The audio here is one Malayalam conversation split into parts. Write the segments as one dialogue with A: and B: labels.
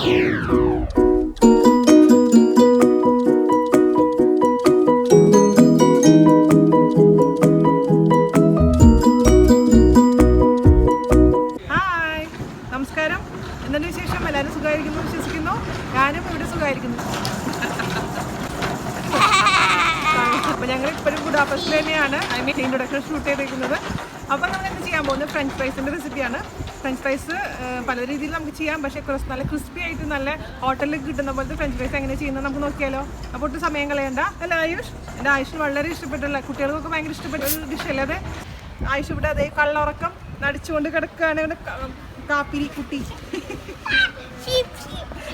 A: നമസ്കാരം. എന്തിനു വിശേഷം? എല്ലാവരും സുഖമായിരിക്കുന്നു വിശ്വസിക്കുന്നു. ഞാനും ഇവിടെ സുഖമായിരിക്കുന്നു. അപ്പോൾ ഞങ്ങൾ ഇപ്പോഴും ബുഡാപെസ്റ്റിൽ തന്നെയാണ് ഇൻട്രൊഡക്ഷൻ ഷൂട്ട് ചെയ്തിരിക്കുന്നത്. അപ്പോൾ നമ്മൾ എന്ത് ചെയ്യാൻ പോകുന്നത് ഫ്രഞ്ച് ഫ്രൈസിൻ്റെ റെസിപ്പിയാണ്. ഫ്രഞ്ച് ഫ്രൈസ് പല രീതിയിൽ നമുക്ക് ചെയ്യാം, പക്ഷേ നല്ല ക്രിസ്പി ആയിട്ട് നല്ല ഹോട്ടലിൽ കിട്ടുന്ന പോലത്തെ ഫ്രഞ്ച് ഫ്രൈസ് എങ്ങനെ ചെയ്യുന്നത് നമുക്ക് നോക്കിയാലോ. അപ്പോൾ ഒട്ടും സമയം കളയണ്ട. അല്ല ആയുഷ്, എൻ്റെ ആയുഷിന് വളരെ ഇഷ്ടപ്പെട്ടുള്ള, കുട്ടികൾക്കൊക്കെ ഭയങ്കര ഇഷ്ടപ്പെട്ട ഒരു ഡിഷല്ലേ അത്. ആയുഷ് ഇവിടെ അതേ കള്ളുറക്കം നടിച്ചുകൊണ്ട് കിടക്കുകയാണ്. ഇവിടെ കാപ്പിരി കുട്ടി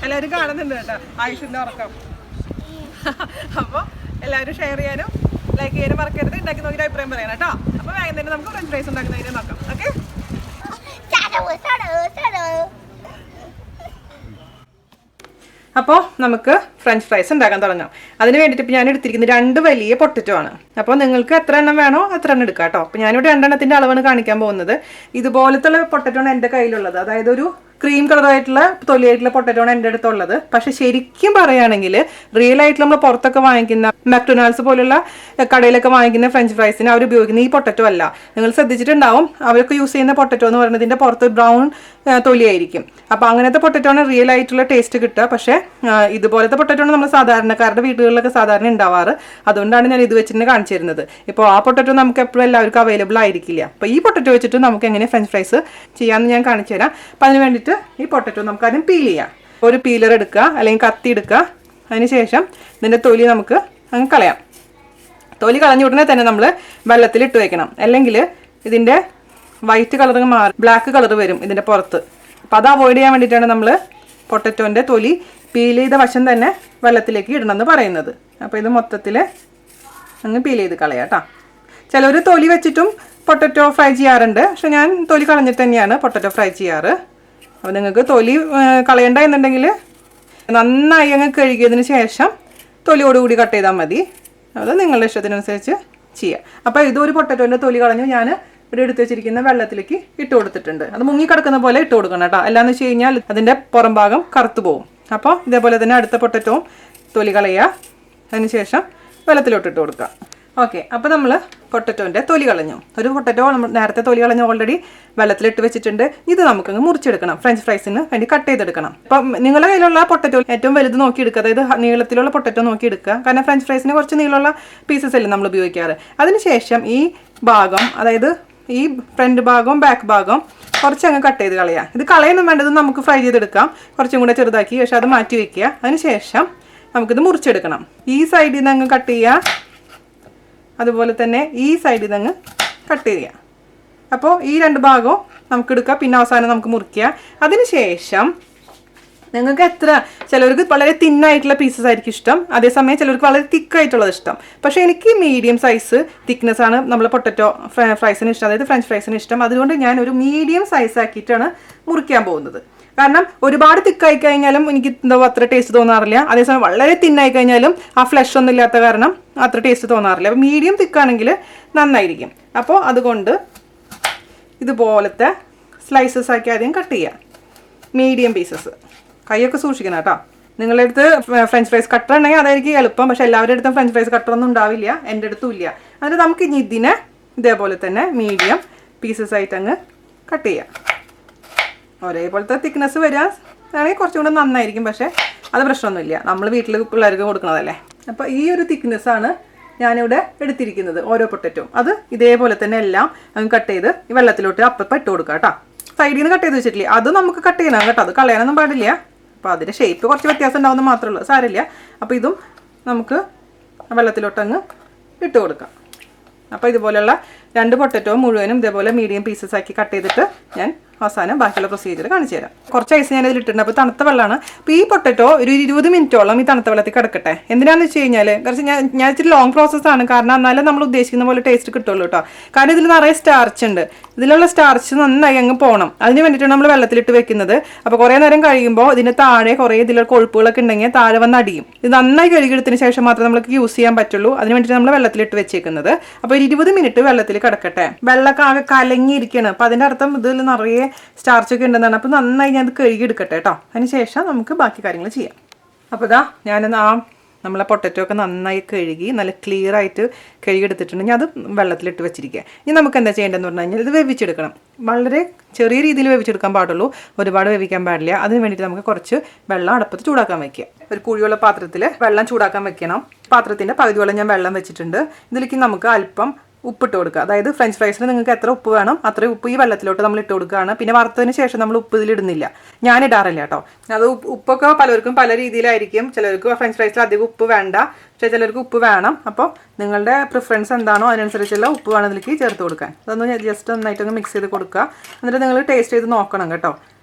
A: എല്ലാവരും കാണുന്നുണ്ട് കേട്ടോ ആയുഷിൻ്റെ ഉറക്കം. അപ്പോൾ എല്ലാവരും ഷെയർ ചെയ്യാനും ലൈക്ക് ചെയ്യാനും മറക്കരുത്. ഉണ്ടാക്കി നോക്കിയിട്ട് അഭിപ്രായം പറയാം കേട്ടോ. അപ്പോൾ വേഗം തന്നെ നമുക്ക് ഫ്രഞ്ച് ഫ്രൈസ് ഉണ്ടാക്കുന്നതിന് നോക്കാം. ഓക്കെ, അപ്പോൾ നമുക്ക് ഫ്രഞ്ച് ഫ്രൈസ് ഉണ്ടാക്കാൻ തുടങ്ങാം. അതിന് വേണ്ടിയിട്ട് ഇപ്പോൾ ഞാൻ എടുത്തിരിക്കുന്നത് 2 വലിയ പൊട്ടറ്റോ ആണ്. അപ്പോൾ നിങ്ങൾക്ക് എത്ര എണ്ണം വേണോ അത്ര എണ്ണം എടുക്കാം കേട്ടോ. അപ്പോൾ ഞാനിവിടെ 2 എണ്ണത്തിൻ്റെ അളവാണ് കാണിക്കാൻ പോകുന്നത്. ഇതുപോലത്തുള്ള പൊട്ടറ്റോ ആണ് എൻ്റെ കയ്യിലുള്ളത്. അതായത് ഒരു ക്രീം കളറായിട്ടുള്ള തൊലിയായിട്ടുള്ള പൊട്ടറ്റോ ആണ് എൻ്റെ അടുത്തുള്ളത്. പക്ഷെ ശരിക്കും പറയുകയാണെങ്കിൽ റിയൽ ആയിട്ട് നമ്മൾ പുറത്തൊക്കെ വാങ്ങിക്കുന്ന മക്ഡൊണാൾഡ്സ് പോലുള്ള കടയിലൊക്കെ വാങ്ങിക്കുന്ന ഫ്രഞ്ച് ഫ്രൈസിന് അവർ ഉപയോഗിക്കുന്ന ഈ പൊട്ടറ്റോ അല്ല. നിങ്ങൾ ശ്രദ്ധിച്ചിട്ടുണ്ടാവും, അവരൊക്കെ യൂസ് ചെയ്യുന്ന പൊട്ടറ്റോ എന്ന് പറയുന്നതിൻ്റെ പുറത്ത് ബ്രൗൺ തൊലിയായിരിക്കും. അപ്പോൾ അങ്ങനത്തെ പൊട്ടറ്റോ ആണ് റിയൽ ആയിട്ടുള്ള ടേസ്റ്റ് കിട്ടുക. പക്ഷേ ഇതുപോലത്തെ പൊട്ടറ്റോ ആണ് നമ്മൾ സാധാരണക്കാരുടെ വീടുകളിലൊക്കെ സാധാരണ ഉണ്ടാവാറ്. അതുകൊണ്ടാണ് ഞാൻ ഇത് വെച്ചിട്ട് കാണിച്ചു തരുന്നത്. ഇപ്പോൾ ആ പൊട്ടറ്റോ നമുക്ക് എപ്പോഴും എല്ലാവർക്കും അവൈലബിൾ ആയിരിക്കില്ല. അപ്പോൾ ഈ പൊട്ടറ്റോ വെച്ചിട്ട് നമുക്ക് എങ്ങനെ ഫ്രഞ്ച് ഫ്രൈസ് ചെയ്യാമെന്ന് ഞാൻ കാണിച്ചു തരാം. അപ്പം അതിന് വേണ്ടിയിട്ട് ഈ പൊട്ടറ്റോ നമുക്ക് ആദ്യം പീൽ ചെയ്യാം. ഒരു പീലർ എടുക്കുക, അല്ലെങ്കിൽ കത്തി എടുക്കുക. അതിനുശേഷം ഇതിൻ്റെ തൊലി നമുക്ക് അങ്ങ് കളയാം. തൊലി കളഞ്ഞ ഉടനെ തന്നെ നമ്മൾ വെള്ളത്തിലിട്ട് വെക്കണം. അല്ലെങ്കിൽ ഇതിൻ്റെ വൈറ്റ് കളർ മാറി ബ്ലാക്ക് കളർ വരും ഇതിൻ്റെ പുറത്ത്. അപ്പോൾ അത് അവോയ്ഡ് ചെയ്യാൻ വേണ്ടിയിട്ടാണ് നമ്മൾ പൊട്ടറ്റോൻ്റെ തൊലി പീൽ ചെയ്ത വശം തന്നെ വെള്ളത്തിലേക്ക് ഇടണമെന്ന് പറയുന്നത്. അപ്പോൾ ഇത് മൊത്തത്തിൽ അങ്ങ് പീൽ ചെയ്ത് കളയാം കേട്ടോ. ചിലർ തൊലി വെച്ചിട്ടും പൊട്ടറ്റോ ഫ്രൈ ചെയ്യാറുണ്ട്. പക്ഷെ ഞാൻ തൊലി കളഞ്ഞിട്ട് തന്നെയാണ് പൊട്ടറ്റോ ഫ്രൈ ചെയ്യാറ്. അപ്പോൾ നിങ്ങൾക്ക് തൊലി കളയണ്ട എന്നുണ്ടെങ്കിൽ നന്നായി അങ്ങ് കഴുകിയതിന് ശേഷം തൊലിയോടുകൂടി കട്ട് ചെയ്താൽ മതി. അത് നിങ്ങളുടെ ഇഷ്ടത്തിനനുസരിച്ച് ചെയ്യാം. അപ്പോൾ ഇതൊരു പൊട്ടറ്റോൻ്റെ തൊലി കളഞ്ഞു ഞാൻ ഇവിടെ എടുത്ത് വെച്ചിരിക്കുന്ന വെള്ളത്തിലേക്ക് ഇട്ട് കൊടുത്തിട്ടുണ്ട്. അത് മുങ്ങിക്കിടക്കുന്ന പോലെ ഇട്ട് കൊടുക്കണം കേട്ടോ. അല്ലാന്ന് വെച്ച് കഴിഞ്ഞാൽ അതിൻ്റെ പുറം ഭാഗം കറുത്തു പോകും. അപ്പോൾ ഇതേപോലെ തന്നെ അടുത്ത പൊട്ടറ്റോവും തൊലി കളയുക. അതിനുശേഷം വെള്ളത്തിലോട്ട് ഇട്ട് കൊടുക്കുക. ഓക്കെ, അപ്പോൾ നമ്മൾ പൊട്ടറ്റോൻ്റെ തൊലി കളഞ്ഞു. ഒരു പൊട്ടറ്റോ നമ്മൾ നേരത്തെ തൊലി കളഞ്ഞ് ഓൾറെഡി വെള്ളത്തിലിട്ട് വെച്ചിട്ടുണ്ട്. ഇത് നമുക്കങ്ങ് മുറിച്ചെടുക്കണം. ഫ്രഞ്ച് ഫ്രൈസിന് വേണ്ടി കട്ട് ചെയ്തെടുക്കണം. അപ്പം നിങ്ങളുടെ കയ്യിലുള്ള പൊട്ടറ്റോ ഏറ്റവും വലുത് നോക്കി എടുക്കുക. അതായത് നീളത്തിലുള്ള പൊട്ടറ്റോ നോക്കി എടുക്കുക. കാരണം ഫ്രഞ്ച് ഫ്രൈസിന് കുറച്ച് നീളമുള്ള പീസസ് അല്ലേ നമ്മൾ ഉപയോഗിക്കാറ്. അതിനുശേഷം ഈ ഭാഗം, അതായത് ഈ ഫ്രണ്ട് ഭാഗവും ബാക്ക് ഭാഗവും കുറച്ചങ്ങ് കട്ട് ചെയ്ത് കളയുക. ഇത് കളയൊന്നും വേണ്ടത് നമുക്ക് ഫ്രൈ ചെയ്തെടുക്കാം, കുറച്ചും കൂടെ ചെറുതാക്കി. പക്ഷെ അത് മാറ്റി വയ്ക്കുക. അതിനുശേഷം നമുക്കിത് മുറിച്ചെടുക്കണം. ഈ സൈഡിൽ നിന്ന് അങ്ങ് കട്ട് ചെയ്യുക, അതുപോലെ തന്നെ ഈ സൈഡിൽ നിന്ന് അങ്ങ് കട്ട് ചെയ്യുക. അപ്പോൾ ഈ 2 ഭാഗവും നമുക്ക് എടുക്കുക. പിന്നെ അവസാനം നമുക്ക് മുറിക്കുക. അതിനുശേഷം നിങ്ങൾക്ക് ചിലർക്ക് വളരെ തിന്നായിട്ടുള്ള പീസസ് ആയിരിക്കും ഇഷ്ടം, അതേസമയം ചിലർക്ക് വളരെ തിക്കായിട്ടുള്ളത് ഇഷ്ടം. പക്ഷേ എനിക്ക് മീഡിയം സൈസ് തിക്നെസ് ആണ് നമ്മൾ പൊട്ടറ്റോ ഫ്രൈസിന് ഇഷ്ടം, അതായത് ഫ്രഞ്ച് ഫ്രൈസിന് ഇഷ്ടം. അതുകൊണ്ട് ഞാൻ ഒരു മീഡിയം സൈസ് ആക്കിയിട്ടാണ് മുറിക്കാൻ പോകുന്നത്. കാരണം ഒരുപാട് തിക്കായി കഴിഞ്ഞാലും എനിക്ക് എന്തോ അത്ര ടേസ്റ്റ് തോന്നാറില്ല. അതേസമയം വളരെ തിന്നായി കഴിഞ്ഞാലും ആ ഫ്ലഷ് ഒന്നും ഇല്ലാത്ത കാരണം അത്ര ടേസ്റ്റ് തോന്നാറില്ല. അപ്പോൾ മീഡിയം തിക്കാണെങ്കിൽ നന്നായിരിക്കും. അപ്പോൾ അതുകൊണ്ട് ഇതുപോലത്തെ സ്ലൈസസ് ആക്കി ആദ്യം കട്ട് ചെയ്യുക. Medium pieces. കൈയൊക്കെ സൂക്ഷിക്കണം കേട്ടോ. നിങ്ങളുടെ അടുത്ത് ഫ്രഞ്ച് ഫ്രൈസ് കട്ടർ ഉണ്ടെങ്കിൽ അതായിരിക്കും എളുപ്പം. പക്ഷെ എല്ലാവരുടെ അടുത്തും ഫ്രഞ്ച് ഫ്രൈസ് കട്ടറൊന്നും ഉണ്ടാവില്ല. എൻ്റെ അടുത്തും ഇല്ല. എന്നിട്ട് നമുക്ക് ഇനി ഇതിനെ ഇതേപോലെ തന്നെ മീഡിയം പീസസ് ആയിട്ട് അങ്ങ് കട്ട് ചെയ്യാം. ഒരേപോലത്തെ തിക്നെസ് വരികയാണെങ്കിൽ കുറച്ചും കൂടെ നന്നായിരിക്കും. പക്ഷേ അത് പ്രശ്നമൊന്നുമില്ല, നമ്മൾ വീട്ടിൽ പിള്ളേർക്ക് കൊടുക്കുന്നതല്ലേ. അപ്പോൾ ഈ ഒരു തിക്നെസ്സാണ് ഞാനിവിടെ എടുത്തിരിക്കുന്നത്. ഓരോ പൊട്ടറ്റോ അത് ഇതേപോലെ തന്നെ എല്ലാം അങ്ങ് കട്ട് ചെയ്ത് ഈ വെള്ളത്തിലോട്ട് അപ്പം ഇട്ട് കൊടുക്കുക കേട്ടോ. സൈഡിൽ നിന്ന് കട്ട് ചെയ്ത് വെച്ചിട്ടില്ലേ, അത് നമുക്ക് കട്ട് ചെയ്യണം കേട്ടോ. അത് കളയാനൊന്നും പാടില്ല. അപ്പോൾ അതിൻ്റെ ഷേപ്പ് കുറച്ച് വ്യത്യാസം ഉണ്ടാവുന്ന മാത്രമേ ഉള്ളൂ, സാരമില്ല. അപ്പോൾ ഇതും നമുക്ക് വെള്ളത്തിലോട്ടങ്ങ് ഇട്ട് കൊടുക്കാം. അപ്പോൾ ഇതുപോലെയുള്ള 2 പൊട്ടറ്റോ മുഴുവനും ഇതേപോലെ മീഡിയം പീസസ് ആക്കി കട്ട് ചെയ്തിട്ട് ഞാൻ അവസാനം ബാക്കിയുള്ള പ്രൊസീജിയർ കാണിച്ചു തരാം. കുറച്ച് ഐസ് ഞാൻ ഇതിലിട്ടുണ്ട്. അപ്പോൾ തണുത്ത വെള്ളമാണ്. അപ്പോൾ ഈ പൊട്ടറ്റോ ഒരു 20 മിനിറ്റോളം ഈ തണുത്ത വെള്ളത്തിൽ കിടക്കട്ടെ. എന്തിനാണെന്ന് വെച്ച് കഴിഞ്ഞാൽ കുറച്ച് ഞാൻ ഇച്ചിരി ലോങ് പ്രോസസ്സാണ്. കാരണം എന്നാലും നമ്മൾ ഉദ്ദേശിക്കുന്ന പോലെ ടേസ്റ്റ് കിട്ടുള്ളൂ കേട്ടോ. കാരണം ഇതിൽ നിറയെ സ്റ്റാർച്ച് ഉണ്ട്. ഇതിലുള്ള സ്റ്റാർച്ച് നന്നായി അങ്ങ് പോകണം. അതിന് വേണ്ടിയിട്ടാണ് നമ്മൾ വെള്ളത്തിലിട്ട് വെക്കുന്നത്. അപ്പോൾ കുറേ നേരം കഴിയുമ്പോൾ ഇതിന് താഴെ കുറേ ഇതിലുള്ള കൊഴുപ്പുകളൊക്കെ ഉണ്ടെങ്കിൽ താഴെ വന്ന് അടിയും. ഇത് നന്നായി കഴുകിയെടുത്തതിന് ശേഷം മാത്രമേ നമുക്ക് യൂസ് ചെയ്യാൻ പറ്റുള്ളൂ. അതിന് വേണ്ടിയിട്ട് നമ്മൾ വെള്ളത്തിലിട്ട് വെച്ചേക്കുന്നത്. അപ്പോൾ 20 മിനിറ്റ് വെള്ളത്തിൽ കിടക്കട്ടെ. വെള്ളമൊക്കെ ആകെ കലങ്ങിയിരിക്കണം. അപ്പോൾ അതിൻ്റെ അർത്ഥം ഇതിൽ നിറയെ സ്റ്റാർച്ചൊക്കെ ഉണ്ടെന്നാണ്. അപ്പോൾ നന്നായി ഞാൻ അത് കഴുകി എടുക്കട്ടെ കേട്ടോ. അതിന് ശേഷം നമുക്ക് ബാക്കി കാര്യങ്ങൾ ചെയ്യാം. അപ്പോൾ ഇതാ ഞാനൊന്ന് നമ്മളെ പൊട്ടറ്റോ ഒക്കെ നന്നായി കഴുകി നല്ല ക്ലിയർ ആയിട്ട് കഴുകിയെടുത്തിട്ടുണ്ട്. ഞാൻ അത് വെള്ളത്തിലിട്ട് വെച്ചിരിക്കുക. ഇനി നമുക്ക് എന്താ ചെയ്യേണ്ടതെന്ന് പറഞ്ഞു കഴിഞ്ഞാൽ ഇത് വേവിച്ചെടുക്കണം. വളരെ ചെറിയ രീതിയിൽ വേവിച്ചെടുക്കാൻ പാടുള്ളൂ, ഒരുപാട് വേവിക്കാൻ പാടില്ല. അതിന് വേണ്ടിയിട്ട് നമുക്ക് കുറച്ച് വെള്ളം അടുപ്പത്ത് ചൂടാക്കാൻ വയ്ക്കുക. ഒരു കുഴിയുള്ള പാത്രത്തിൽ വെള്ളം ചൂടാക്കാൻ വെക്കണം. പാത്രത്തിൻ്റെ പകുതിയോളം ഞാൻ വെള്ളം വെച്ചിട്ടുണ്ട്. ഇതിലേക്ക് നമുക്ക് അല്പം ഉപ്പിട്ട് കൊടുക്കുക. അതായത് ഫ്രഞ്ച് ഫ്രൈസിന് നിങ്ങൾക്ക് എത്ര ഉപ്പ് വേണം അത്രയും ഉപ്പ് ഈ വെള്ളത്തിലോട്ട് നമ്മൾ ഇട്ട് കൊടുക്കുകയാണ്. പിന്നെ വറുത്തതിന് ശേഷം നമ്മൾ ഉപ്പ് ഇതിലിടുന്നില്ല, ഞാൻ ഇടാറില്ല കേട്ടോ. അത് ഉപ്പൊക്കെ പലർക്കും പല രീതിയിലായിരിക്കും. ചിലർക്ക് ഫ്രഞ്ച് ഫ്രൈസിൽ അധികം ഉപ്പ് വേണ്ട, പക്ഷേ ചിലർക്ക് ഉപ്പ് വേണം. അപ്പോൾ നിങ്ങളുടെ പ്രിഫറൻസ് എന്താണോ അതിനനുസരിച്ചുള്ള ഉപ്പ് വേണം ഇതിലേക്ക് ചേർത്ത് കൊടുക്കാൻ. അതൊന്ന് ജസ്റ്റ് നന്നായിട്ടൊന്ന് മിക്സ് ചെയ്ത് കൊടുക്കുക. എന്നിട്ട് നിങ്ങൾ ടേസ്റ്റ് ചെയ്ത് നോക്കണം കേട്ടോ.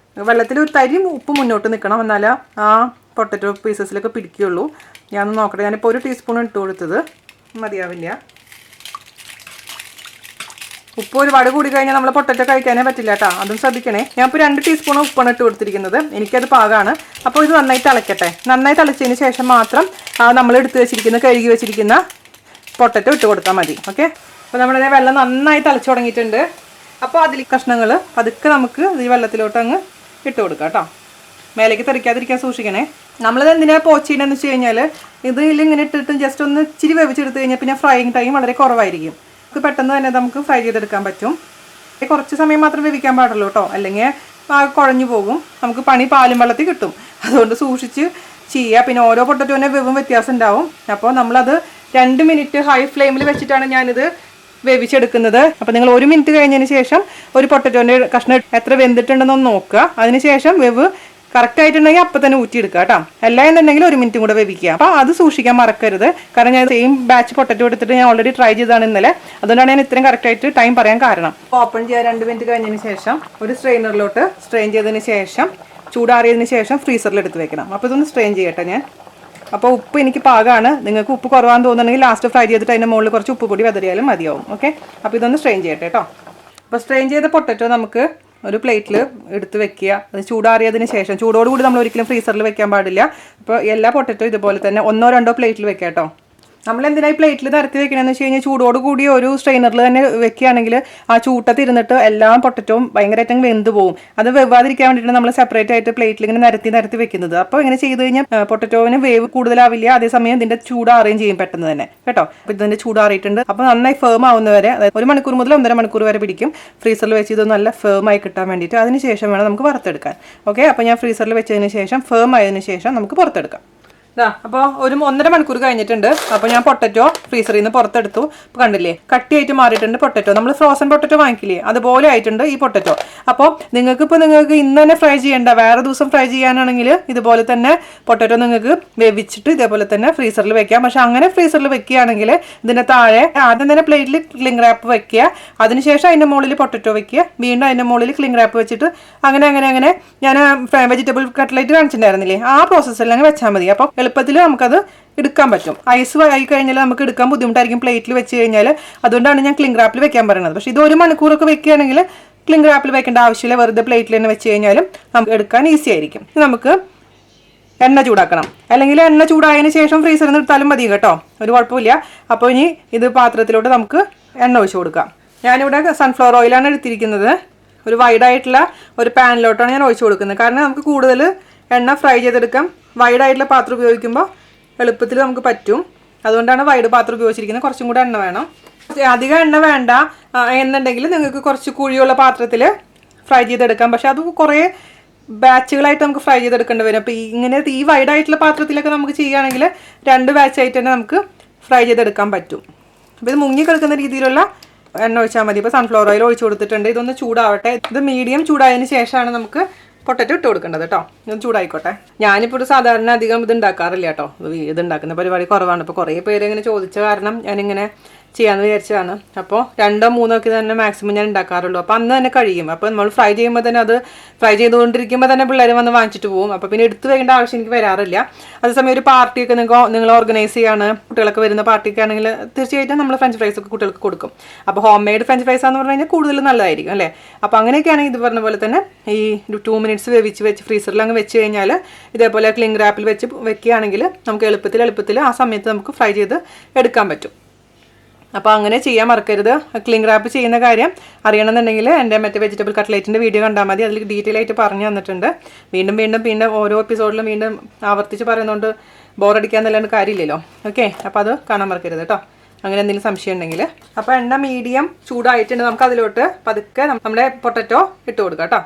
A: വെള്ളത്തിൽ ഒരു തരി ഉപ്പ് മുന്നോട്ട് നിൽക്കണം, എന്നാലേ ആ പൊട്ടറ്റോ പീസസിലൊക്കെ പിടിക്കുകയുള്ളൂ. ഞാൻ നോക്കട്ടെ. ഞാനിപ്പോൾ 1 ടീസ്പൂൺ ഇട്ട് കൊടുത്തത് മതിയാവില്ല. ഉപ്പ് ഒരുപാട് കൂടി കഴിഞ്ഞാൽ നമ്മൾ പൊട്ടറ്റോ കഴിക്കാനേ പറ്റില്ല കേട്ടോ, അതും ശ്രദ്ധിക്കണേ. ഞാൻ ഇപ്പോൾ 2 ടീസ്പൂൺ ഉപ്പാണ് ഇട്ട് കൊടുത്തിരിക്കുന്നത്. എനിക്കത് പാകമാണ്. അപ്പോൾ ഇത് നന്നായി തിളക്കട്ടെ. നന്നായി തിളച്ചതിന് ശേഷം മാത്രം നമ്മൾ എടുത്ത് വെച്ചിരിക്കുന്ന കഴുകി വെച്ചിരിക്കുന്ന പൊട്ടറ്റോ ഇട്ട് കൊടുത്താൽ മതി. ഓക്കെ. അപ്പോൾ നമ്മുടെ വെള്ളം നന്നായി തിളച്ച് തുടങ്ങിയിട്ടുണ്ട്. അപ്പോൾ അതിൽ കഷ്ണങ്ങൾ പതുക്കെ നമുക്ക് ഈ വെള്ളത്തിലോട്ട് അങ്ങ് ഇട്ട് കൊടുക്കാം കേട്ടോ. മേലേക്ക് തെറിക്കാതിരിക്കാൻ സൂക്ഷിക്കണേ. നമ്മളിത് എന്തിനാണ് പോച്ചിടുന്നതെന്ന് വെച്ച് കഴിഞ്ഞാൽ ഇതിലിങ്ങനെ ഇട്ടിട്ട് ജസ്റ്റ് ഒന്ന് ഇച്ചിരി വേവിച്ചെടുത്ത് കഴിഞ്ഞാൽ പിന്നെ ഫ്രൈയിങ് ടൈം വളരെ കുറവായിരിക്കും. നമുക്ക് പെട്ടെന്ന് തന്നെ നമുക്ക് ഫ്രൈ ചെയ്തെടുക്കാൻ പറ്റും. കുറച്ച് സമയം മാത്രം വേവിക്കാൻ പാടുള്ളൂ കേട്ടോ, അല്ലെങ്കിൽ കുഴഞ്ഞു പോകും. നമുക്ക് പണി പാലും വെള്ളത്തിൽ കിട്ടും. അതുകൊണ്ട് സൂക്ഷിച്ച് ചെയ്യുക. പിന്നെ ഓരോ പൊട്ടറ്റോൻ്റെ വേവും വ്യത്യാസം ഉണ്ടാവും. അപ്പോൾ നമ്മളത് 2 മിനിറ്റ് ഹൈ ഫ്ലെയിമിൽ വെച്ചിട്ടാണ് ഞാനിത് വേവിച്ചെടുക്കുന്നത്. അപ്പോൾ നിങ്ങൾ 1 മിനിറ്റ് കഴിഞ്ഞതിന് ശേഷം ഒരു പൊട്ടറ്റോൻ്റെ കഷ്ണം എത്ര വെന്തിട്ടുണ്ടെന്നൊന്ന് നോക്കുക. അതിനുശേഷം വേവ് കറക്റ്റ് ആയിട്ടുണ്ടെങ്കിൽ അപ്പം തന്നെ ഊറ്റിയെടുക്കുക കേട്ടോ. എല്ലാം എന്നുണ്ടെങ്കിൽ 1 മിനിറ്റും കൂടെ വേവിക്കുക. അപ്പോൾ അത് സൂക്ഷിക്കാൻ മറക്കരുത്. കാരണം ഞാൻ സെയിം ബാച്ച് പൊട്ടറ്റോ എടുത്തിട്ട് ഞാൻ ഓൾറെഡി ട്രൈ ചെയ്തതാണ് ഇന്നലെ. അതുകൊണ്ടാണ് ഞാൻ ഇത്രയും കറക്റ്റായിട്ട് ടൈം പറയാൻ കാരണം. ഓപ്പൺ ചെയ്യാൻ 2 മിനിറ്റ് കഴിഞ്ഞതിന് ശേഷം ഒരു സ്ട്രെയിനറിലോട്ട് സ്ട്രെയിൻ ചെയ്തതിന് ശേഷം ചൂടാറിയതിന് ശേഷം ഫ്രീസറിൽ എടുത്ത് വെക്കണം. അപ്പോൾ ഇതൊന്ന് സ്ട്രെയിൻ ചെയ്യട്ടെ ഞാൻ. അപ്പോൾ ഉപ്പ് എനിക്ക് പാകമാണ്. നിങ്ങൾക്ക് ഉപ്പ് കുറവാന്ന് തോന്നുന്നുണ്ടെങ്കിൽ ലാസ്റ്റ് ഫ്രൈ ചെയ്തിട്ട് അതിൻ്റെ മുകളിൽ കുറച്ച് ഉപ്പ് പൊടി വെതറിയാലും മതിയാവും. ഓക്കെ. അപ്പോൾ ഇതൊന്ന് സ്ട്രെയിൻ ചെയ്യട്ടെ കേട്ടോ. അപ്പോൾ സ്ട്രെയിൻ ചെയ്ത പൊട്ടറ്റോ നമുക്ക് ഒരു പ്ലേറ്റിൽ എടുത്ത് വെക്കുക. അത് ചൂടാറിയതിന് ശേഷം, ചൂടോടുകൂടി നമ്മൾ ഒരിക്കലും ഫ്രീസറിൽ വെക്കാൻ പാടില്ല. അപ്പോൾ എല്ലാ പൊട്ടറ്റോ ഇതുപോലെ തന്നെ 1-2 പ്ലേറ്റിൽ വെക്കാം കേട്ടോ. നമ്മൾ എന്തിനായി പ്ലേറ്റിൽ നിരത്തി വെക്കണമെന്ന് വെച്ച് കഴിഞ്ഞാൽ ചൂടോട് കൂടി ഒരു സ്ട്രെയിനറിൽ തന്നെ വെക്കുകയാണെങ്കിൽ ആ ചൂട്ടത്തിരുന്നിട്ട് എല്ലാ പൊട്ടറ്റോവും ഭയങ്കരമായിട്ട് വെന്ത് പോകും. അത് വെവാതിരിക്കാൻ വേണ്ടിയിട്ട് നമ്മൾ സെപ്പറേറ്റ് ആയിട്ട് പ്ലേറ്റിൽ ഇങ്ങനെ നിരത്തി വെക്കുന്നത്. അപ്പോൾ ഇങ്ങനെ ചെയ്ത് കഴിഞ്ഞാൽ പൊട്ടറ്റോവിന് വേവ് കൂടുതലാവില്ല. അതേസമയം ഇതിൻ്റെ ചൂടാറുകയും ചെയ്യും പെട്ടെന്ന് തന്നെ കേട്ടോ. അപ്പോൾ ഇതിൻ്റെ ചൂടാറിയിട്ടുണ്ട്. അപ്പോൾ നന്നായി ഫേം ആവുന്നവരെ, അതായത് 1 മണിക്കൂർ മുതൽ 1.5 മണിക്കൂർ വരെ പിടിക്കും ഫ്രീസറിൽ വെച്ച് ഇത് നല്ല ഫേം ആയി കിട്ടാൻ വേണ്ടിയിട്ട്. അതിന് ശേഷം വേണം നമുക്ക് വറുത്തെടുക്കാൻ. ഓക്കെ. അപ്പോൾ ഞാൻ ഫ്രീസറിൽ വെച്ചതിന് ശേഷം ഫേം ആയതിനു ശേഷം നമുക്ക് പുറത്തെടുക്കാം. അപ്പോൾ ഒരു 1.5 മണിക്കൂർ കഴിഞ്ഞിട്ടുണ്ട്. അപ്പോൾ ഞാൻ പൊട്ടറ്റോ ഫ്രീസറിൽ നിന്ന് പുറത്തെടുത്തു. ഇപ്പോൾ കണ്ടില്ലേ, കട്ടിയായിട്ട് മാറിയിട്ടുണ്ട് പൊട്ടറ്റോ. നമ്മൾ ഫ്രോസൺ പൊട്ടറ്റോ വാങ്ങിക്കില്ലേ, അതുപോലെ ആയിട്ടുണ്ട് ഈ പൊട്ടറ്റോ. അപ്പോൾ നിങ്ങൾക്ക് ഇന്ന് തന്നെ ഫ്രൈ ചെയ്യേണ്ട, വേറെ ദിവസം ഫ്രൈ ചെയ്യാനാണെങ്കിൽ ഇതുപോലെ തന്നെ പൊട്ടറ്റോ നിങ്ങൾക്ക് വേവിച്ചിട്ട് ഇതേപോലെ തന്നെ ഫ്രീസറിൽ വെക്കാം. പക്ഷെ അങ്ങനെ ഫ്രീസറിൽ വെക്കുകയാണെങ്കിൽ ഇതിൻ്റെ താഴെ ആദ്യം തന്നെ പ്ലേറ്റിൽ ക്ലിംഗ് റാപ്പ് വെക്കുക. അതിനുശേഷം അതിൻ്റെ മുകളിൽ പൊട്ടറ്റോ വെക്കുക. വീണ്ടും അതിൻ്റെ മുകളിൽ ക്ലിംഗ് റാപ്പ് വെച്ചിട്ട് അങ്ങനെ ഞാൻ വെജിറ്റബിൾ കട്ട്ലേറ്റ് കാണിച്ചിട്ടുണ്ടായിരുന്നില്ലേ, ആ പ്രോസസ്സെല്ലാം വെച്ചാൽ മതി. അപ്പോൾ എളുപ്പത്തിൽ നമുക്കത് എടുക്കാൻ പറ്റും. ഐസ് ആയി കഴിഞ്ഞാൽ നമുക്ക് എടുക്കാൻ ബുദ്ധിമുട്ടായിരിക്കും പ്ലേറ്റിൽ വെച്ച് കഴിഞ്ഞാൽ. അതുകൊണ്ടാണ് ഞാൻ ക്ലിംഗ് റാപ്പിൽ വെക്കാൻ പറയുന്നത്. പക്ഷേ ഇത് 1 മണിക്കൂറൊക്കെ വെക്കുകയാണെങ്കിൽ ക്ലിംഗ് റാപ്പിൽ വെക്കേണ്ട ആവശ്യമില്ല. വെറുതെ പ്ലേറ്റിൽ തന്നെ വെച്ച് കഴിഞ്ഞാലും നമുക്ക് എടുക്കാൻ ഈസി ആയിരിക്കും. നമുക്ക് എണ്ണ ചൂടാക്കണം. അല്ലെങ്കിൽ എണ്ണ ചൂടായതിന് ശേഷം ഫ്രീസറിൽ നിന്ന് എടുത്താലും മതി കേട്ടോ, ഒരു കുഴപ്പമില്ല. അപ്പോൾ ഇനി ഇത് പാത്രത്തിലോട്ട് നമുക്ക് എണ്ണ ഒഴിച്ച് കൊടുക്കാം. ഞാനിവിടെ സൺഫ്ലവർ ഓയിലാണ് എടുത്തിരിക്കുന്നത്. ഒരു വൈഡായിട്ടുള്ള ഒരു പാനിലോട്ടാണ് ഞാൻ ഒഴിച്ച് കൊടുക്കുന്നത്. കാരണം നമുക്ക് കൂടുതൽ എണ്ണ ഫ്രൈ ചെയ്തെടുക്കാം. വൈഡായിട്ടുള്ള പാത്രം ഉപയോഗിക്കുമ്പോൾ എളുപ്പത്തിൽ നമുക്ക് പറ്റും. അതുകൊണ്ടാണ് വൈഡ് പാത്രം ഉപയോഗിച്ചിരിക്കുന്നത്. കുറച്ചും കൂടെ എണ്ണ വേണം. അധികം എണ്ണ വേണ്ട എന്നുണ്ടെങ്കിൽ നിങ്ങൾക്ക് കുറച്ച് കുഴിയുള്ള പാത്രത്തിൽ ഫ്രൈ ചെയ്തെടുക്കാം. പക്ഷെ അത് കുറേ ബാച്ചുകളായിട്ട് നമുക്ക് ഫ്രൈ ചെയ്തെടുക്കേണ്ടി വരും. അപ്പോൾ ഇങ്ങനെ ഈ വൈഡായിട്ടുള്ള പാത്രത്തിലൊക്കെ നമുക്ക് ചെയ്യുകയാണെങ്കിൽ 2 ബാച്ചായിട്ട് തന്നെ നമുക്ക് ഫ്രൈ ചെയ്തെടുക്കാൻ പറ്റും. അപ്പോൾ ഇത് മുങ്ങി കിടക്കുന്ന രീതിയിലുള്ള എണ്ണ ഒഴിച്ചാൽ മതി. ഇപ്പോൾ സൺഫ്ലവർ ഓയിൽ ഒഴിച്ച് കൊടുത്തിട്ടുണ്ട്. ഇതൊന്ന് ചൂടാവട്ടെ. ഇത് മീഡിയം ചൂടായതിന് ശേഷമാണ് നമുക്ക് പൊട്ടറ്റോ ഇട്ട് കൊടുക്കേണ്ടത് കേട്ടോ. ഇത് ചൂടായിക്കോട്ടെ. ഞാനിപ്പോൾ സാധാരണ അധികം ഇത് ഉണ്ടാക്കാറില്ല കേട്ടോ. ഇത് ഉണ്ടാക്കുന്ന പരിപാടി കുറവാണ്. ഇപ്പോൾ കുറേ പേര് ഇങ്ങനെ ചോദിച്ച കാരണം ഞാനിങ്ങനെ ചെയ്യാമെന്ന് വിചാരിച്ചതാണ്. അപ്പോൾ 2-3 ഒക്കെ തന്നെ മാക്സിമം ഞാൻ ഉണ്ടാക്കാറുള്ളൂ. അപ്പോൾ അന്ന് തന്നെ കഴിയും. അപ്പോൾ നമ്മൾ ഫ്രൈ ചെയ്യുമ്പോൾ തന്നെ അത് ഫ്രൈ ചെയ്തുകൊണ്ടിരിക്കുമ്പോൾ തന്നെ പിള്ളേർ വന്ന് വാങ്ങിച്ചിട്ട് പോകും. അപ്പോൾ പിന്നെ എടുത്ത് വെക്കേണ്ട ആവശ്യം എനിക്ക് വരാറില്ല. അതേസമയം ഒരു പാർട്ടിയൊക്കെ നിങ്ങൾ ഓർഗനൈസ് ചെയ്യാണ്, കുട്ടികളൊക്കെ വരുന്ന പാർട്ടിയൊക്കെ ആണെങ്കിൽ തീർച്ചയായിട്ടും നമ്മൾ ഫ്രഞ്ച് ഫ്രൈസ് ഒക്കെ കുട്ടികൾക്ക് കൊടുക്കും. അപ്പോൾ ഹോം മെയ്ഡ് ഫ്രഞ്ച് ഫ്രൈസ് എന്ന് പറഞ്ഞു കഴിഞ്ഞാൽ കൂടുതൽ നല്ലതായിരിക്കും അല്ലേ. അപ്പോൾ അങ്ങനെയൊക്കെയാണെങ്കിൽ ഇത് പറഞ്ഞ പോലെ തന്നെ ഈ 2 മിനിറ്റ്സ് വെച്ച് ഫ്രീസറിൽ അങ്ങ് വെച്ച് കഴിഞ്ഞാൽ ഇതേപോലെ ക്ലിംഗ് റാപ്പിൽ വെച്ച് വെക്കുകയാണെങ്കിൽ നമുക്ക് എളുപ്പത്തിൽ ആ സമയത്ത് നമുക്ക് ഫ്രൈ ചെയ്ത് എടുക്കാൻ പറ്റും. അപ്പോൾ അങ്ങനെ ചെയ്യാൻ മറക്കരുത്. ക്ലിംഗ് റാപ്പ് ചെയ്യുന്ന കാര്യം അറിയണമെന്നുണ്ടെങ്കിൽ എൻ്റെ മറ്റേ വെജിറ്റബിൾ കട്ട്ലേറ്റിൻ്റെ വീഡിയോ കണ്ടാൽ മതി. അതിൽ ഡീറ്റെയിൽ ആയിട്ട് പറഞ്ഞു തന്നിട്ടുണ്ട്. വീണ്ടും വീണ്ടും പിന്നെ ഓരോ എപ്പിസോഡിലും വീണ്ടും ആവർത്തിച്ച് പറയുന്നതുകൊണ്ട് ബോറടിക്കാന്നല്ലാണ്ട് കാര്യമില്ലല്ലോ. ഓക്കെ, അപ്പോൾ അത് കാണാൻ മറക്കരുത് കേട്ടോ, അങ്ങനെ എന്തെങ്കിലും സംശയം ഉണ്ടെങ്കിൽ. അപ്പോൾ എണ്ണ മീഡിയം ചൂടായിട്ടുണ്ട്. നമുക്ക് അതിലോട്ട് പതുക്കെ നമ്മുടെ പൊട്ടറ്റോ ഇട്ട് കൊടുക്കാം കേട്ടോ.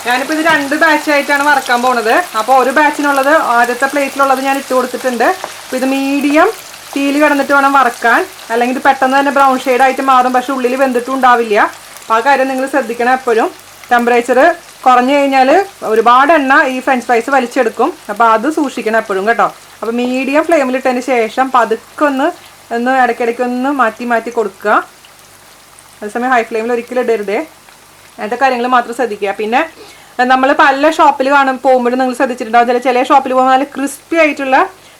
A: ഞാനിപ്പോൾ ഇത് 2 ബാച്ചായിട്ടാണ് വറക്കാൻ പോണത്. അപ്പോൾ ഒരു ബാച്ചിനുള്ളത് ആദ്യത്തെ പ്ലേറ്റിലുള്ളത് ഞാൻ ഇട്ട് കൊടുത്തിട്ടുണ്ട്. അപ്പോൾ ഇത് മീഡിയം തീയിൽ കിടന്നിട്ട് വേണം വറക്കാൻ, അല്ലെങ്കിൽ ഇത് പെട്ടെന്ന് തന്നെ ബ്രൗൺ ഷെയ്ഡായിട്ട് മാറും, പക്ഷേ ഉള്ളിൽ വെന്തിട്ടും ഉണ്ടാവില്ല. അപ്പോൾ ആ കാര്യം നിങ്ങൾ ശ്രദ്ധിക്കണം എപ്പോഴും. ടെമ്പറേച്ചർ കുറഞ്ഞു കഴിഞ്ഞാൽ ഒരുപാട് എണ്ണ ഈ ഫ്രഞ്ച് ഫ്രൈസ് വലിച്ചെടുക്കും. അപ്പോൾ അത് സൂക്ഷിക്കണം എപ്പോഴും കേട്ടോ. അപ്പോൾ മീഡിയം ഫ്ലെയിമിലിട്ടതിന് ശേഷം പതുക്കെ ഒന്ന് ഇടയ്ക്കിടയ്ക്ക് ഒന്ന് മാറ്റി കൊടുക്കുക. അതേസമയം ഹൈ ഫ്ലെയിമിൽ ഒരിക്കലും ഇടരുതേ. അങ്ങനത്തെ കാര്യങ്ങൾ മാത്രം ശ്രദ്ധിക്കുക. പിന്നെ നമ്മൾ പല ഷോപ്പിൽ പോകുമ്പോഴും നിങ്ങൾ ശ്രദ്ധിച്ചിട്ടുണ്ടാവും, ചില ഷോപ്പിൽ പോകുമ്പോൾ നല്ല ക്രിസ്പി ആയിട്ടുള്ള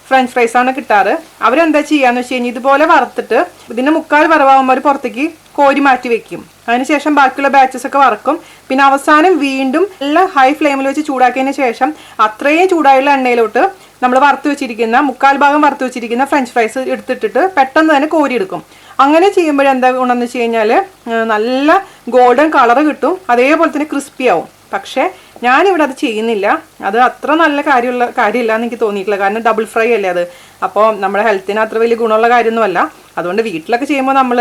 A: ഫ്രഞ്ച് ഫ്രൈസ് ആണ് കിട്ടാറ്. അവരെന്താ ചെയ്യാന്ന് വെച്ച് കഴിഞ്ഞാൽ ഇതുപോലെ വറുത്തിട്ട് ഇതിൻ്റെ 1/4 വറവാകുമ്പോൾ അവർ പുറത്തേക്ക് കോരി മാറ്റി വെക്കും. അതിനുശേഷം ബാക്കിയുള്ള ബാച്ചസ് ഒക്കെ വറക്കും. പിന്നെ അവസാനം വീണ്ടും എല്ലാം ഹൈ ഫ്ലെയിമിൽ വെച്ച് ചൂടാക്കിയതിന് ശേഷം അത്രയും ചൂടായുള്ള എണ്ണയിലോട്ട് നമ്മൾ വറുത്ത് വെച്ചിരിക്കുന്ന 1/4 ഭാഗം വറുത്ത് വെച്ചിരിക്കുന്ന ഫ്രഞ്ച് ഫ്രൈസ് എടുത്തിട്ടിട്ട് പെട്ടെന്ന് തന്നെ കോരിയെടുക്കും. അങ്ങനെ ചെയ്യുമ്പോഴെന്താ ഗുണമെന്ന് വെച്ച് കഴിഞ്ഞാൽ നല്ല ഗോൾഡൻ കളർ കിട്ടും, അതേപോലെ തന്നെ ക്രിസ്പി ആവും. പക്ഷേ ഞാനിവിടെ അത് ചെയ്യുന്നില്ല. അത് അത്ര നല്ല കാര്യമില്ല എന്ന് എനിക്ക് തോന്നിയിട്ടില്ല. കാരണം ഡബിൾ ഫ്രൈ അല്ലേ അത്. അപ്പോൾ നമ്മുടെ ഹെൽത്തിന് അത്ര വലിയ ഗുണമുള്ള കാര്യമൊന്നുമല്ല. അതുകൊണ്ട് വീട്ടിലൊക്കെ ചെയ്യുമ്പോൾ നമ്മൾ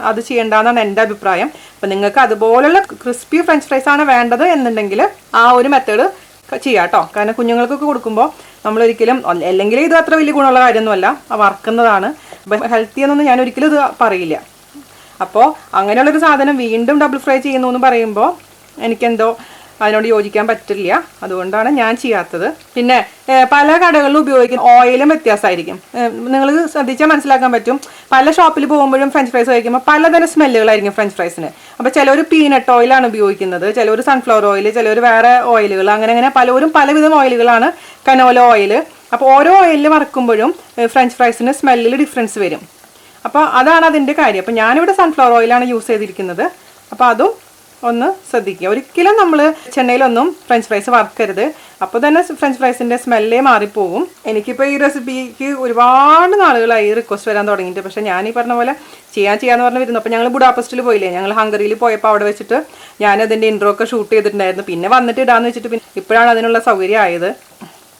A: അത് ചെയ്യേണ്ടതെന്നാണ് എൻ്റെ അഭിപ്രായം. അപ്പോൾ നിങ്ങൾക്ക് അതുപോലുള്ള ക്രിസ്പി ഫ്രഞ്ച് ഫ്രൈസ് ആണ് വേണ്ടത് എന്നുണ്ടെങ്കിൽ ആ ഒരു മെത്തേഡ് ചെയ്യാം കേട്ടോ. കാരണം കുഞ്ഞുങ്ങൾക്കൊക്കെ കൊടുക്കുമ്പോൾ നമ്മളൊരിക്കലും, അല്ലെങ്കിൽ ഇത് അത്ര വലിയ ഗുണമുള്ള കാര്യമൊന്നുമല്ല, വറക്കുന്നതാണ്. അപ്പം ഹെൽത്തി എന്നൊന്നും ഞാൻ ഒരിക്കലും ഇത് പറയില്ല. അപ്പോൾ അങ്ങനെയുള്ളൊരു സാധനം വീണ്ടും ഡബിൾ ഫ്രൈ ചെയ്യുന്നു എന്ന് പറയുമ്പോൾ എനിക്കെന്തോ അതിനോട് യോജിക്കാൻ പറ്റില്ല. അതുകൊണ്ടാണ് ഞാൻ ചെയ്യാത്തത്. പിന്നെ പല കടകളിലും ഉപയോഗിക്കുന്ന ഓയിലും വ്യത്യാസമായിരിക്കും. നിങ്ങൾ ശ്രദ്ധിച്ചാൽ മനസ്സിലാക്കാൻ പറ്റും. പല ഷോപ്പിൽ പോകുമ്പോഴും ഫ്രഞ്ച് ഫ്രൈസ് കഴിക്കുമ്പോൾ പലതരം സ്മെല്ലുകളായിരിക്കും ഫ്രഞ്ച് ഫ്രൈസിന്. അപ്പോൾ ചിലർ പീനട്ട് ഓയിലാണ് ഉപയോഗിക്കുന്നത്, ചിലർ സൺഫ്ലവർ ഓയിൽ, ചിലർ വേറെ ഓയിലുകൾ, അങ്ങനെ പലരും പലവിധം ഓയിലുകളാണ്. Canola oil. അപ്പോൾ ഓരോ ഓയിലിൽ വറക്കുമ്പോഴും ഫ്രഞ്ച് ഫ്രൈസിന് സ്മെല്ലിൽ ഡിഫറൻസ് വരും. അപ്പോൾ അതാണ് അതിൻ്റെ കാര്യം. അപ്പോൾ ഞാനിവിടെ സൺഫ്ലവർ ഓയിലാണ് യൂസ് ചെയ്തിരിക്കുന്നത്. അപ്പോൾ അതും ഒന്ന് ശ്രദ്ധിക്കുക. ഒരിക്കലും നമ്മൾ ചെന്നൈയിലൊന്നും ഫ്രഞ്ച് ഫ്രൈസ് വറക്കരുത്. അപ്പോൾ തന്നെ ഫ്രഞ്ച് ഫ്രൈസിൻ്റെ സ്മെല്ലേ മാറിപ്പോകും. എനിക്കിപ്പോൾ ഈ റെസിപ്പിക്ക് ഒരുപാട് നാളുകളായി റിക്വസ്റ്റ് വരാൻ തുടങ്ങിയിട്ട്. പക്ഷേ ഞാൻ ഈ പറഞ്ഞ പോലെ ചെയ്യാമെന്ന് പറഞ്ഞ് വരുന്നു. അപ്പോൾ ഞങ്ങൾ ബുഡാപെസ്റ്റിൽ പോയില്ലേ, ഞങ്ങൾ ഹംഗറിയിൽ പോയപ്പോൾ അവിടെ വെച്ചിട്ട് ഞാനതിൻ്റെ ഇൻട്രോ ഒക്കെ ഷൂട്ട് ചെയ്തിട്ടുണ്ടായിരുന്നു. പിന്നെ വന്നിട്ട് ഇടാമെന്ന് വെച്ചിട്ട് പിന്നെ ഇപ്പോഴാണ് അതിനുള്ള സൗകര്യം ആയത്.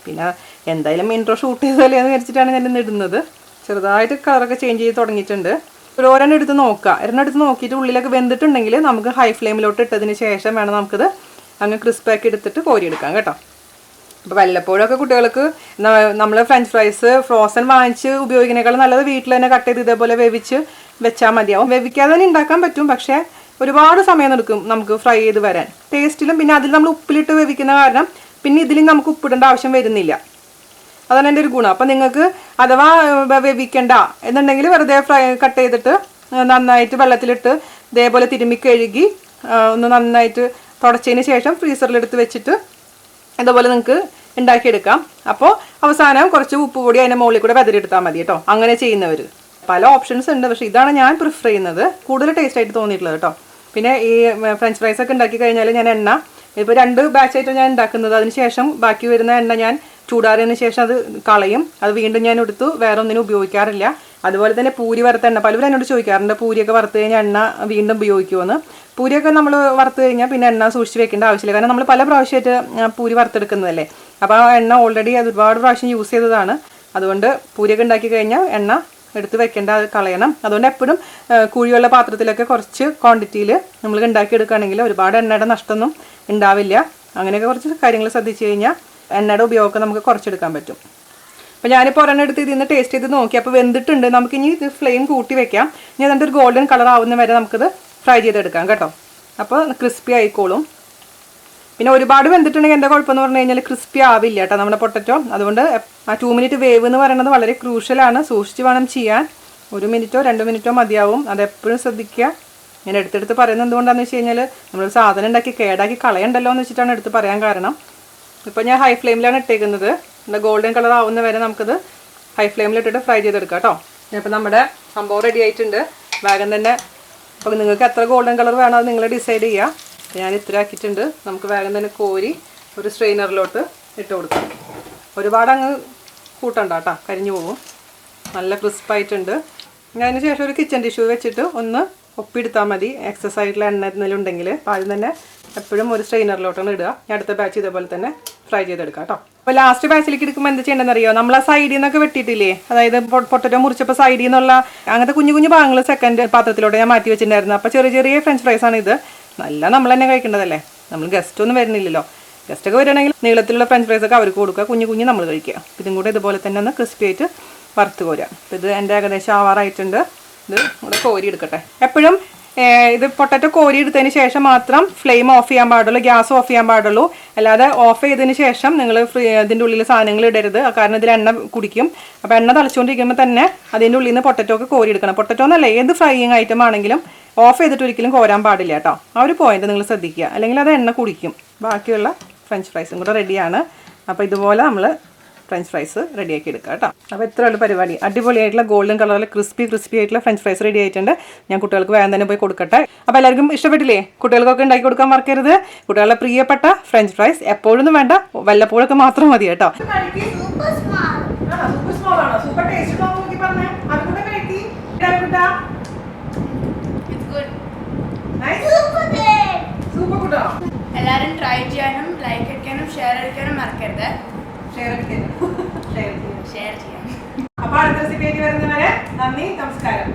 A: പിന്നെ എന്തായാലും ഇൻട്രോ ഷൂട്ട് ചെയ്തല്ലേ എന്ന് വിചാരിച്ചിട്ടാണ് ഞാൻ ഇടുന്നത്. ചെറുതായിട്ട് കളറൊക്കെ ചേഞ്ച് ചെയ്ത് തുടങ്ങിയിട്ടുണ്ട്. ഒരെണ്ണം എടുത്ത് നോക്കുക. എടുത്ത് നോക്കിയിട്ട് ഉള്ളിലൊക്കെ വെന്തിട്ടുണ്ടെങ്കിൽ നമുക്ക് ഹൈ ഫ്ലെയിമിലോട്ട് ഇട്ടതിന് ശേഷം വേണം നമുക്കിത് അങ്ങ് ക്രിസ്പാക്കി എടുത്തിട്ട് കോരിയെടുക്കാം കേട്ടോ. അപ്പോൾ വല്ലപ്പോഴൊക്കെ കുട്ടികൾക്ക് നമ്മൾ ഫ്രഞ്ച് ഫ്രൈസ് ഫ്രോസൺ വാങ്ങിച്ച് ഉപയോഗിക്കുന്നതിനേക്കാൾ നല്ലത് വീട്ടിൽ തന്നെ കട്ട് ചെയ്ത് ഇതേപോലെ വേവിച്ച് വെച്ചാൽ മതിയാവും. വേവിക്കാതെ തന്നെ ഉണ്ടാക്കാൻ പറ്റും, പക്ഷേ ഒരുപാട് സമയം എടുക്കും നമുക്ക് ഫ്രൈ ചെയ്ത് വരാൻ. ടേസ്റ്റിലും പിന്നെ അതിൽ നമ്മൾ ഉപ്പിലിട്ട് വേവിക്കുന്ന കാരണം പിന്നെ ഇതിലും നമുക്ക് ഉപ്പിടേണ്ട ആവശ്യം വരുന്നില്ല. അതാണ് എൻ്റെ ഒരു ഗുണം. അപ്പം നിങ്ങൾക്ക് അഥവാ വേവിക്കണ്ട എന്നുണ്ടെങ്കിൽ വെറുതെ കട്ട് ചെയ്തിട്ട് നന്നായിട്ട് വെള്ളത്തിലിട്ട് ഇതേപോലെ തിരുമ്മി കഴുകി ഒന്ന് നന്നായിട്ട് തുടച്ചതിന് ശേഷം ഫ്രീസറിലെടുത്ത് വെച്ചിട്ട് ഇതേപോലെ നിങ്ങൾക്ക് ഉണ്ടാക്കിയെടുക്കാം. അപ്പോൾ അവസാനം കുറച്ച് ഉപ്പ് പൊടി അതിൻ്റെ മുകളിൽ കൂടെ വെതറിയെടുത്താൽ മതി കേട്ടോ. അങ്ങനെ ചെയ്യുന്നവർ പല ഓപ്ഷൻസ് ഉണ്ട്, പക്ഷേ ഇതാണ് ഞാൻ പ്രിഫർ ചെയ്യുന്നത്, കൂടുതൽ ടേസ്റ്റ് ആയിട്ട് തോന്നിയിട്ടുള്ളത് കേട്ടോ. പിന്നെ ഈ ഫ്രഞ്ച് ഫ്രൈസ് ഒക്കെ ഉണ്ടാക്കി കഴിഞ്ഞാൽ ഞാൻ എണ്ണ ഇപ്പോൾ 2 ബാച്ചായിട്ട് ഞാൻ ഉണ്ടാക്കുന്നത്. അതിന് ശേഷം ബാക്കി വരുന്ന എണ്ണ ഞാൻ ചൂടാറിയതിന് ശേഷം അത് കളയും. അത് വീണ്ടും ഞാൻ എടുത്തു വേറെ ഒന്നിനും ഉപയോഗിക്കാറില്ല. അതുപോലെ തന്നെ പൂരി വറുത്ത എണ്ണ പലരും എന്നോട് ചോദിക്കാറുണ്ട്, പൂരിയൊക്കെ വറുത്ത് കഴിഞ്ഞാൽ എണ്ണ വീണ്ടും ഉപയോഗിക്കുമെന്ന്. പൂരിയൊക്കെ നമ്മൾ വറുത്ത് കഴിഞ്ഞാൽ പിന്നെ എണ്ണ സൂക്ഷിച്ച് വെക്കേണ്ട ആവശ്യമില്ല. കാരണം നമ്മൾ പല പ്രാവശ്യമായിട്ട് പൂരി വറുത്തെടുക്കുന്നതല്ലേ. അപ്പോൾ ആ എണ്ണ ഓൾറെഡി അത് ഒരുപാട് പ്രാവശ്യം യൂസ് ചെയ്തതാണ്. അതുകൊണ്ട് പൂരിയൊക്കെ ഉണ്ടാക്കി കഴിഞ്ഞാൽ എണ്ണ എടുത്ത് വെക്കേണ്ട, അത് കളയണം. അതുകൊണ്ട് എപ്പോഴും കുഴിയുള്ള പാത്രത്തിലൊക്കെ കുറച്ച് ക്വാണ്ടിറ്റിയിൽ നമ്മൾ ഉണ്ടാക്കിയെടുക്കുകയാണെങ്കിൽ ഒരുപാട് എണ്ണയുടെ നഷ്ടമൊന്നും ഉണ്ടാവില്ല. അങ്ങനെയൊക്കെ കുറച്ച് കാര്യങ്ങൾ ശ്രദ്ധിച്ചു കഴിഞ്ഞാൽ എണ്ണയുടെ ഉപയോഗമൊക്കെ നമുക്ക് കുറച്ചെടുക്കാൻ പറ്റും. അപ്പോൾ ഞാനിപ്പോൾ ഒരെണ്ണം എടുത്ത് ഇതിൽ നിന്ന് ടേസ്റ്റ് ചെയ്ത് നോക്കി. അപ്പോൾ വെന്തിട്ടുണ്ട്. നമുക്കിനി ഇത് ഫ്ലെയിം കൂട്ടി വെക്കാം. ഇനി അതിൻ്റെ ഒരു ഗോൾഡൻ കളർ ആവുന്ന വരെ നമുക്കിത് ഫ്രൈ ചെയ്തെടുക്കാം കേട്ടോ. അപ്പോൾ ക്രിസ്പി ആയിക്കോളും. പിന്നെ ഒരുപാട് വെന്തിട്ടുണ്ടെങ്കിൽ എന്താ കുഴപ്പമെന്ന് പറഞ്ഞു കഴിഞ്ഞാൽ ക്രിസ്പി ആവില്ല കേട്ടോ നമ്മുടെ പൊട്ടറ്റോ. അതുകൊണ്ട് ആ 2 മിനിറ്റ് വേവ് എന്ന് പറയുന്നത് വളരെ ക്രൂഷ്യലാണ്. സൂക്ഷിച്ച് വേണം ചെയ്യാൻ. 1 മിനിറ്റോ 2 മിനിറ്റോ മതിയാവും. അതെപ്പോഴും ശ്രദ്ധിക്കുക. ഞാൻ എടുത്തെടുത്ത് പറയുന്നത് എന്തുകൊണ്ടാണെന്ന് വെച്ച് കഴിഞ്ഞാൽ നമ്മൾ സാധനം ഉണ്ടാക്കി കേടാക്കി കളയണ്ടല്ലോ എന്ന് വെച്ചിട്ടാണ് എടുത്ത് പറയാൻ കാരണം. ഇപ്പോൾ ഞാൻ ഹൈ ഫ്ലെയിമിലാണ് ഇട്ടേക്കുന്നത്. ഗോൾഡൻ കളർ ആവുന്ന വരെ നമുക്കിത് ഹൈ ഫ്ലെയിമിലിട്ടിട്ട് ഫ്രൈ ചെയ്തെടുക്കാം കേട്ടോ. അപ്പോൾ നമ്മുടെ സംഭവം റെഡി ആയിട്ടുണ്ട് വേഗം തന്നെ. അപ്പോൾ നിങ്ങൾക്ക് എത്ര ഗോൾഡൻ കളർ വേണോ അത് നിങ്ങൾ ഡിസൈഡ് ചെയ്യുക. ഞാൻ ഇത്ര ആക്കിയിട്ടുണ്ട്. നമുക്ക് വേഗം തന്നെ കോരി ഒരു സ്ട്രെയിനറിലോട്ട് ഇട്ട് കൊടുക്കാം. ഒരുപാട് അങ്ങ് കൂട്ടണ്ട കേട്ടോ, കരിഞ്ഞു പോകും. നല്ല ക്രിസ്പായിട്ടുണ്ട്. അതിന് ശേഷം ഒരു കിച്ചൺ ടിഷ്യൂ വെച്ചിട്ട് ഒന്ന് ഒപ്പിയെടുത്താൽ മതി. എക്സസ് ആയിട്ടുള്ള എണ്ണ എന്തെങ്കിലും ഉണ്ടെങ്കിൽ. അപ്പോൾ ആദ്യം തന്നെ എപ്പോഴും ഒരു സ്ട്രെയിനറിലോട്ടാണ് ഇടുക. അടുത്ത ബാച്ച് ഇതേപോലെ തന്നെ ഫ്രൈ ചെയ്തെടുക്കാം കേട്ടോ. അപ്പോൾ ലാസ്റ്റ് ബാച്ചിലേക്ക് എടുക്കുമ്പോൾ എന്ത് ചെയ്യേണ്ടതെന്ന് അറിയോ? നമ്മൾ ആ സൈഡിൽ നിന്നൊക്കെ വെട്ടിയിട്ടില്ലേ, അതായത് പൊട്ടറ്റോ മുറിച്ചപ്പോൾ സൈഡിൽ നിന്നുള്ള അങ്ങനത്തെ കുഞ്ഞു കുഞ്ഞു ഭാഗങ്ങൾ സെക്കൻഡ് പാത്രത്തിലോട്ട് ഞാൻ മാറ്റി വെച്ചിട്ടുണ്ടായിരുന്നു. അപ്പോൾ ചെറിയ ചെറിയ ഫ്രഞ്ച് ഫ്രൈസ് ആണ് ഇത്. നല്ല നമ്മൾ തന്നെ കഴിക്കേണ്ടതല്ലേ, നമ്മൾ ഗസ്റ്റ് ഒന്നും വരുന്നില്ലല്ലോ. ഗസ്റ്റൊക്കെ വരികയാണെങ്കിൽ നീളത്തിലുള്ള ഫ്രഞ്ച് ഫ്രൈസ് ഒക്കെ അവർക്ക് കൊടുക്കുക, കുഞ്ഞു കുഞ്ഞു നമ്മൾ കഴിക്കുക. ഇതും കൂടെ ഇതുപോലെ തന്നെ ഒന്ന് ക്രിസ്പി ആയിട്ട് വറുത്ത് കോരുക. അപ്പോൾ ഇത് എൻ്റെ ഏകദേശം ആവാറായിട്ടുണ്ട്. ഇത് ഇവിടെ കോരി എടുക്കട്ടെ. എപ്പോഴും ഇത് പൊട്ടറ്റോ കോരി എടുത്തതിന് ശേഷം മാത്രം ഫ്ലെയിം ഓഫ് ചെയ്യാൻ പാടുള്ളൂ, ഗ്യാസ് ഓഫ് ചെയ്യാൻ പാടുള്ളൂ. അല്ലാതെ ഓഫ് ചെയ്തതിന് ശേഷം നിങ്ങൾ ഇതിൻ്റെ ഉള്ളിൽ സാധനങ്ങൾ ഇടരുത്, കാരണം ഇതിൽ എണ്ണ കുടിക്കും. അപ്പോൾ എണ്ണ തളിച്ചുകൊണ്ടിരിക്കുമ്പോൾ തന്നെ അതിൻ്റെ ഉള്ളിൽ നിന്ന് പൊട്ടറ്റോ ഒക്കെ കോരി എടുക്കണം. പൊട്ടറ്റോ എന്നല്ല, ഏത് ഫ്രൈയിങ് ഐറ്റം ആണെങ്കിലും ഓഫ് ചെയ്തിട്ട് ഒരിക്കലും കോരാൻ പാടില്ല കേട്ടോ. ആ ഒരു പോയിന്റ് നിങ്ങൾ ശ്രദ്ധിക്കുക, അല്ലെങ്കിൽ അത് എണ്ണ കുടിക്കും. ബാക്കിയുള്ള ഫ്രഞ്ച് ഫ്രൈസും കൂടെ റെഡിയാണ്. അപ്പോൾ ഇതുപോലെ നമ്മൾ ഫ്രഞ്ച് ഫ്രൈസ് റെഡിയാക്കി എടുക്കുക കേട്ടോ. അപ്പോൾ ഇത്രയുള്ള പരിപാടി. അടിപൊളിയായിട്ടുള്ള ഗോൾഡൻ കളറിൽ ക്രിസ്പി ആയിട്ടുള്ള ഫ്രഞ്ച് ഫ്രൈസ് റെഡി ആയിട്ടുണ്ട്. ഞാൻ കുട്ടികൾക്ക് വേഗം തന്നെ പോയി കൊടുക്കട്ടെ. അപ്പോൾ എല്ലാവർക്കും ഇഷ്ടപ്പെട്ടില്ലേ? കുട്ടികൾക്കൊക്കെ ഉണ്ടാക്കി കൊടുക്കാൻ മറക്കരുത്. കുട്ടികളുടെ പ്രിയപ്പെട്ട ഫ്രഞ്ച് ഫ്രൈസ് എപ്പോഴൊന്നും വേണ്ട, വല്ലപ്പോഴൊക്കെ മാത്രം മതി കേട്ടോ.
B: എല്ലാവരും ട്രൈ ചെയ്യാനും ലൈക്ക് അടിക്കാനും ഷെയർ അടിക്കാനും മറക്കരുത്.
A: ഷെയർ ചെയ്യാം.
B: ഷെയർ ചെയ്യാം.
A: അപ്പോൾ അടുത്ത റെസിപ്പി ആയിട്ട് വരുന്നവരെ നന്ദി, നമസ്കാരം.